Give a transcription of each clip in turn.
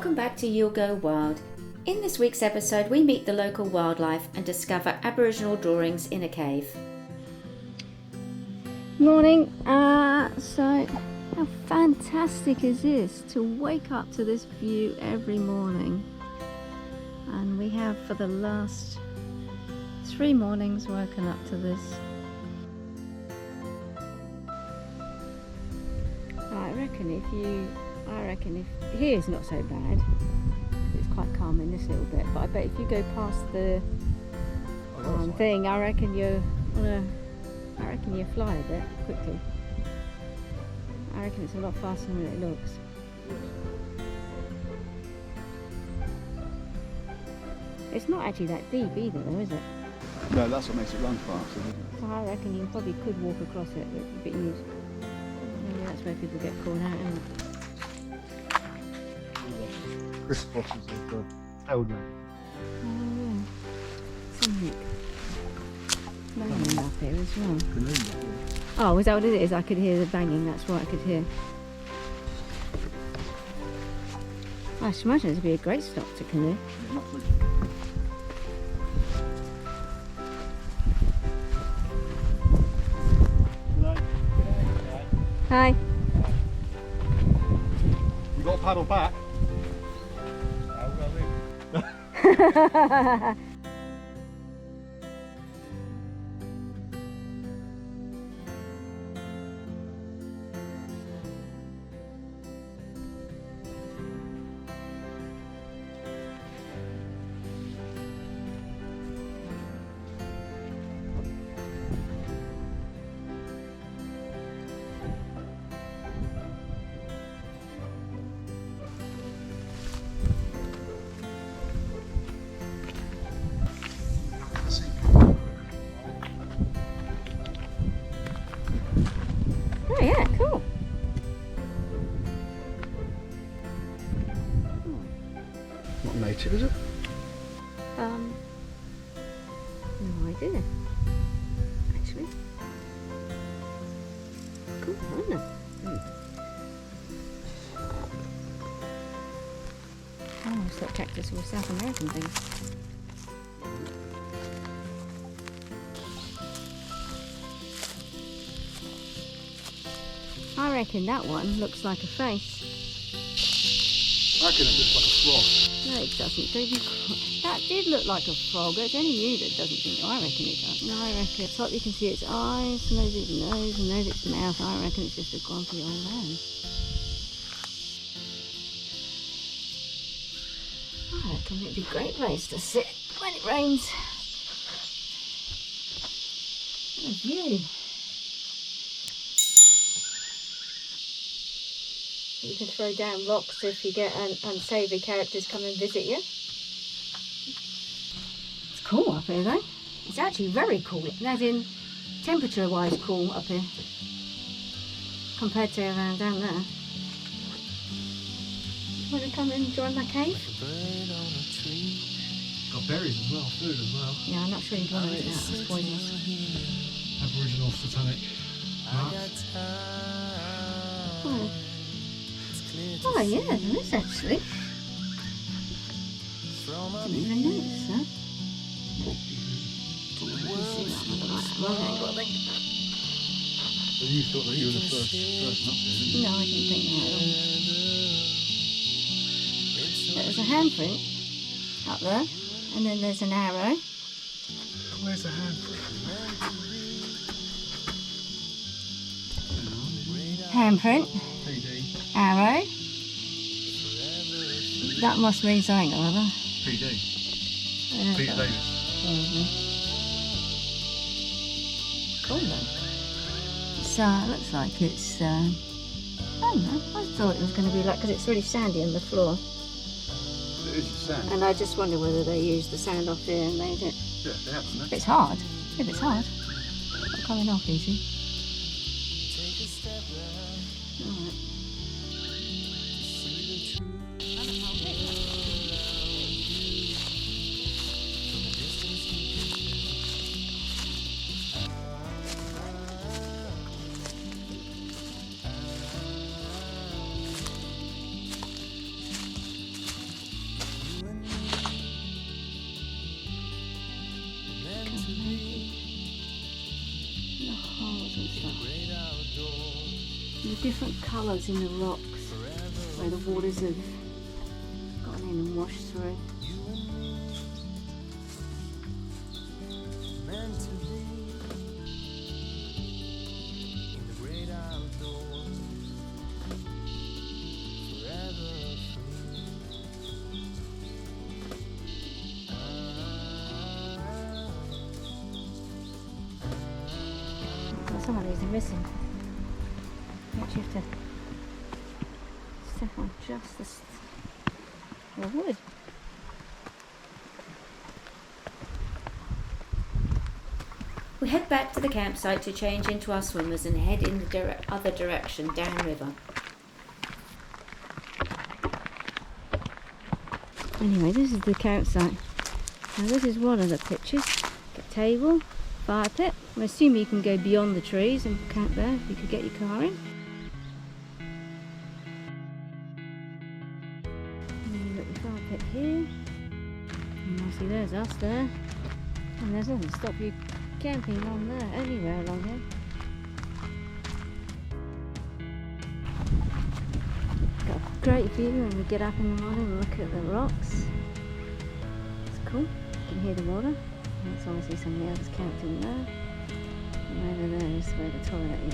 Welcome back to You'll Go Wild. In this week's episode, we meet the local wildlife and discover Aboriginal drawings in a cave. Morning. So how fantastic is this to wake up to this view every morning? And we have for the last 3 mornings woken up to this. I reckon if here's not so bad. It's quite calm in this little bit, but I bet if you go past the thing, I reckon you fly a bit quickly. I reckon it's a lot faster than it looks. It's not actually that deep either though, is it? No, that's what makes it run fast, isn't it? So I reckon you probably could walk across it with a bit of use. Maybe that's where people get caught out, isn't it? Chris Foster's of tailed man. Oh yeah. Something. Banging up here as well. Oh, was that what it is? I could hear the banging, that's what I could hear. I should imagine it'd be a great stop to canoe. Hi. We've got to paddle back. Oh yeah, cool. Not native, is it? No idea. Actually. Cool, isn't it? Oh, I always thought cactus were South American things. I reckon that one looks like a face. I reckon it looks like a frog. No, it doesn't. That did look like a frog. It's only you that doesn't think. I reckon it does. No, I reckon it's like you can see its eyes, and there's its nose, and there's its mouth. I reckon it's just a grumpy old man. I reckon it'd be a great place to sit when it rains. What a view. You can throw down rocks if you get unsavoury characters come and visit you. It's cool up here though. It's actually very cool. As in temperature wise cool up here. Compared to around down there. Want to come and join my cave? Got berries as well, food as well. Yeah, I'm not sure you'd want to eat that. It's poisonous. Aboriginal satanic. Oh. Oh yeah, there is actually. Didn't even notice that. So you thought that you were the first person up there, didn't you? No, I didn't think that at all. There's a handprint up there, and then there's an arrow. Where's the handprint? Handprint, PD. arrow. That must mean something or other. PD. Peter Davis. Cool though. So it looks like it's, I don't know, I thought it was going to be like, because it's really sandy on the floor. It is sand. And I just wonder whether they used the sand off here and made it. Yeah, they have, haven't If they? it's hard, it's not coming off easy. Alright. The different colours in the rocks where the waters have gone in and washed through. Some of these are missing. You actually have to step on just the wood. We head back to the campsite to change into our swimmers and head in the other direction, downriver. Anyway, this is the campsite. Now this is one of the pictures. Got a table, fire pit. I'm assuming you can go beyond the trees and camp there if you could get your car in. And then you've got your fire pit here. And obviously there's us there. And there's nothing to stop you camping on there, anywhere along here. Got a great view when we get up in the morning and look at the rocks. It's cool. You can hear the water. That's obviously somebody else camped in there. And over there is where the toilet is.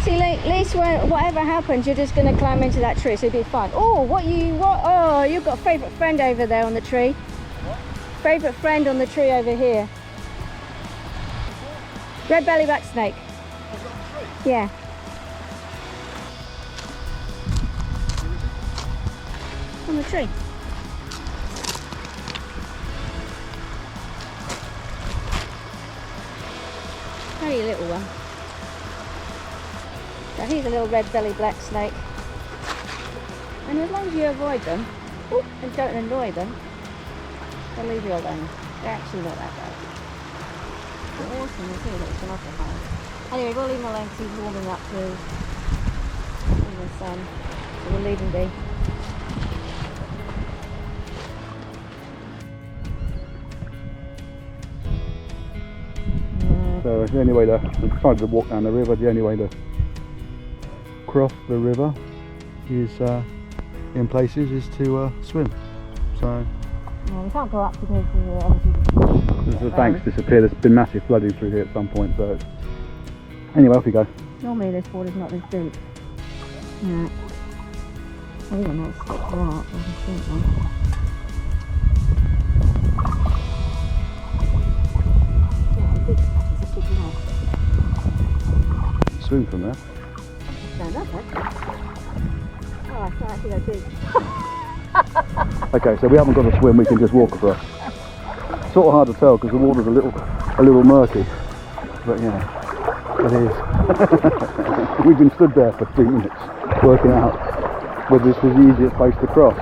See, at least whatever happens, you're just going to climb into that tree, so it'll be fun. Oh, oh, you've got a favourite friend over there on the tree. What? Favourite friend on the tree over here. Red belly black snake. Yeah. On the tree. Very little one. So here's a little red belly black snake. And as long as you avoid them and don't annoy them, they'll leave you alone. They're actually not that bad. They're awesome, they're really little hide. Anyway, we'll leave him alone because he's warming up to in the sun. So we'll leave him be. So the only way we decided to walk down the river, the only way to cross the river is, in places, is to swim. So we can't go up because the banks disappeared. There's been massive flooding through here at some point. So anyway, off we go. Normally this water's not this deep. Yeah. I even know it's rock. Swim from there. Stand up, eh? Oh, it's not actually that big. Okay, so we haven't got to swim. We can just walk across. Sort of hard to tell because the water's a little murky. But yeah, it is. We've been stood there for 3 minutes working out whether this was the easiest place to cross,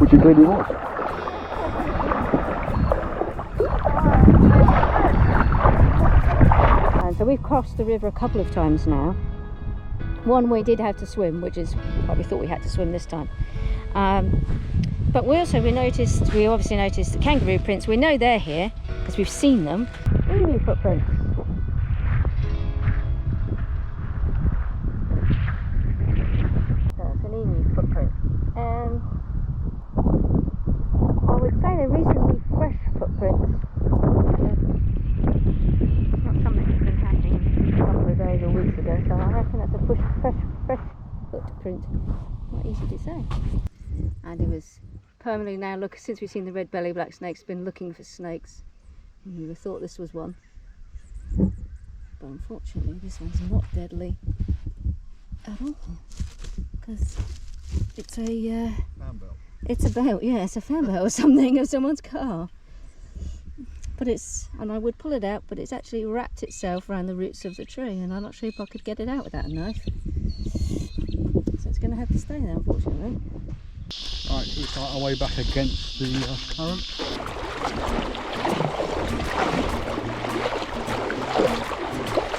which it clearly was. So we've crossed the river a couple of times now. One we did have to swim, which is what we thought we had to swim this time. But we obviously noticed the kangaroo prints. We know they're here because we've seen them. Emu footprints. That's an emu footprint. I would say they're reasonably fresh footprints. Not something that's been happening a couple of days or weeks ago, so I reckon that's a fresh footprint. Not easy to say. And it was permanently now, look, since we've seen the red belly black snakes, been looking for snakes. And we thought this was one. But unfortunately this one's not deadly at all. Because it's a fan belt. It's a belt, yeah, it's a fan belt or something of someone's car. But and I would pull it out, but it's actually wrapped itself around the roots of the tree, and I'm not sure if I could get it out without a knife. So it's going to have to stay there, unfortunately. Alright, so we start our way back against the current.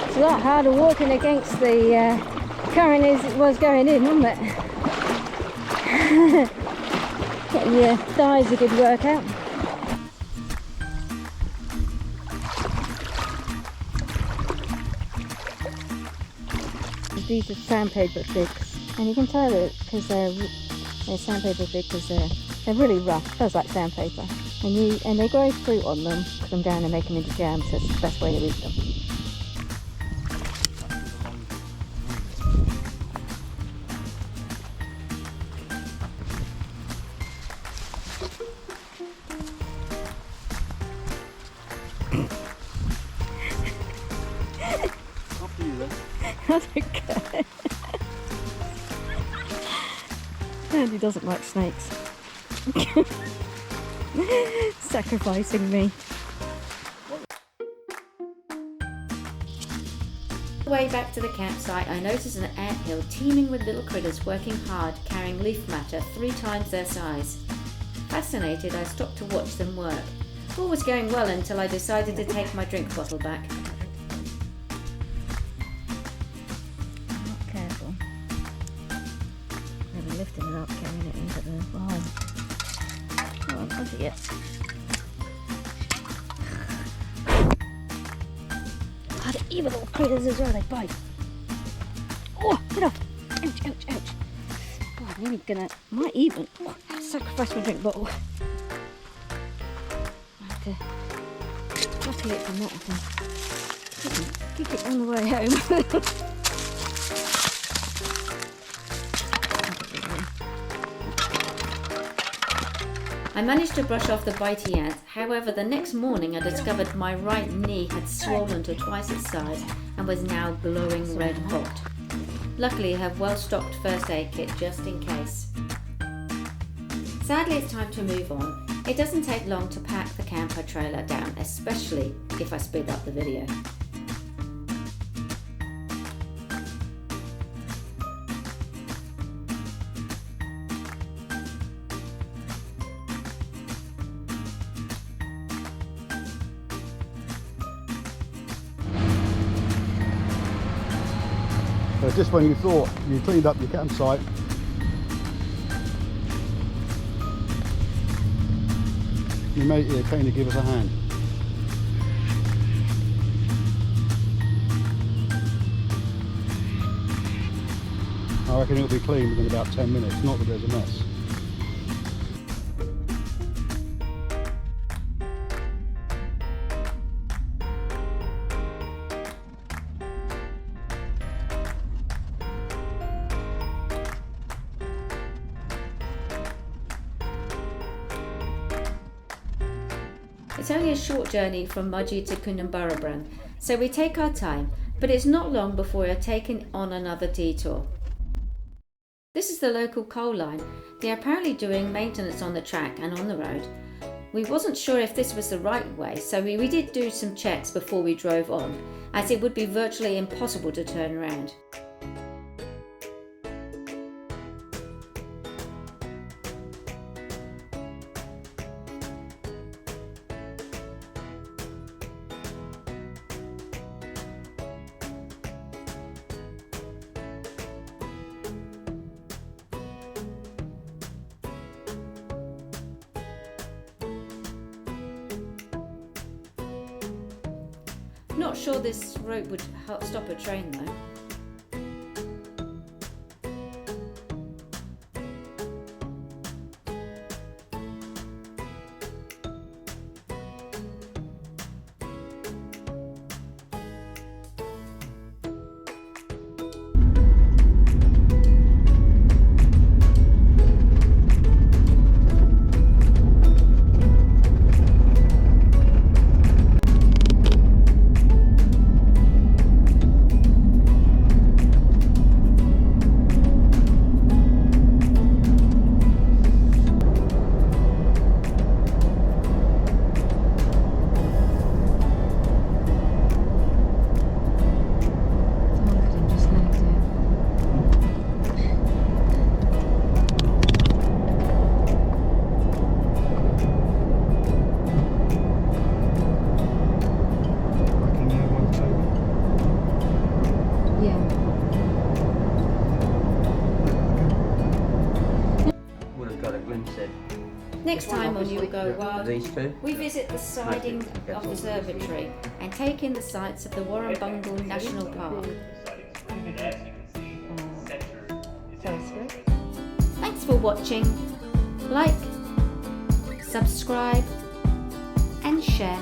It's a lot harder walking against the current as it was going in, wasn't it? Getting your thighs a good workout. These are sandpaper figs, and you can tell that because they're sandpaper figs because they're really rough. Feels like sandpaper, and they grow fruit on them. Put them down and make them into jam. So it's the best way to eat them. After you then. That's okay. Andy doesn't like snakes. Sacrificing me. On the way back to the campsite, I noticed an anthill teeming with little critters working hard, carrying leaf matter 3 times their size. Fascinated, I stopped to watch them work. All was going well until I decided to take my drink bottle back. Not careful. Never lifting it up, carrying it into the barn. Oh, onto it. Oh, the evil little critters as well, they bite. Oh, get off! Ouch, ouch, ouch. Oh, I'm really might even sacrifice my drink bottle. I have to bottle it from that, I think. Kick it on the way home. I managed to brush off the bitey ants. However, the next morning I discovered my right knee had swollen to twice its size and was now glowing red hot. Luckily, I have well-stocked first aid kit just in case. Sadly, it's time to move on. It doesn't take long to pack the camper trailer down, especially if I speed up the video. So just when you thought you cleaned up your campsite, your mate here came to give us a hand. I reckon it'll be clean within about 10 minutes, not that there's a mess. It's only a short journey from Mudgee to Goulburn, so we take our time, but it's not long before we are taken on another detour. This is the local coal line. They are apparently doing maintenance on the track and on the road. We wasn't sure if this was the right way, so we did do some checks before we drove on, as it would be virtually impossible to turn around. Not sure this route would stop a train though. Next time on You'll Go Wild, These two? we visit the Siding Observatory and take in the sights of the Warrumbungle National Park. Thanks for watching. Like, subscribe and share.